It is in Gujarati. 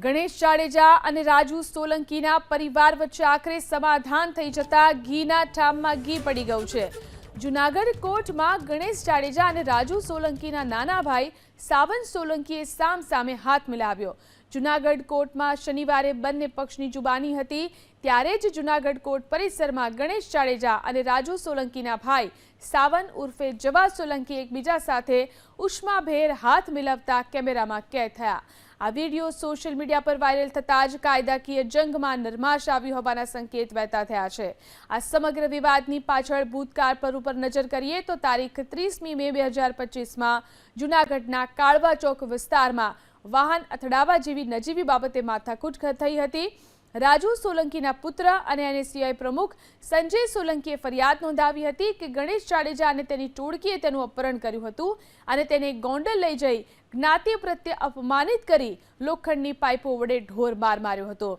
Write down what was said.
ગણેશ જાડેજા અને રાજુ સોલંકીના પરિવાર વચ્ચે આખરે સમાધાન થઈ જતા ઘીના ઠામમાં ઘી પડી ગયું છે। જૂનાગઢ કોર્ટમાં ગણેશ જાડેજા અને રાજુ સોલંકીના નાના ભાઈ સાવન સોલંકીએ સામસામે હાથ મિલાવ્યો। જૂનાગઢ કોર્ટમાં શનિવારે બંને પક્ષની જુબાની હતી, ત્યારે જ જૂનાગઢ કોર્ટ પરિસરમાં ગણેશ જાડેજા અને રાજુ સોલંકીના ભાઈ સાવન ઉર્ફે જવા સોલંકી એકબીજા સાથે ઉષ્માભેર હાથ મિલાવતા કેમેરામાં કેદ થયા। આ વિડીયો સોશિયલ મીડિયા પર વાયરલ થતાં જ કાયદાકીય જંગમાં નરમાશ આવી હોવાના સંકેત વહેતા થયા છે। આ સમગ્ર વિવાદની પાછળ ભૂતકાળ પર ઉપર નજર કરીએ તો તારીખ 30મી મે 2025માં જૂનાગઢના કાળવા ચોક વિસ્તારમાં વાહન અથડાવા જેવી નજીવી બાબતે માથાકૂટ થઈ હતી। રાજુ સોલંકીના પુત્ર અને NSCI પ્રમુખ સંજય સોલંકીએ ફરિયાદ નોંધાવી હતી કે ગણેશ જાડેજા અને તેની ટોળકીએ તેનું અપહરણ કર્યું હતું અને તેને ગોંડલ લઈ જઈ જ્ઞાતિ પ્રત્યે અપમાનિત કરી લોખંડની પાઇપો વડે ઢોર માર માર્યો હતો।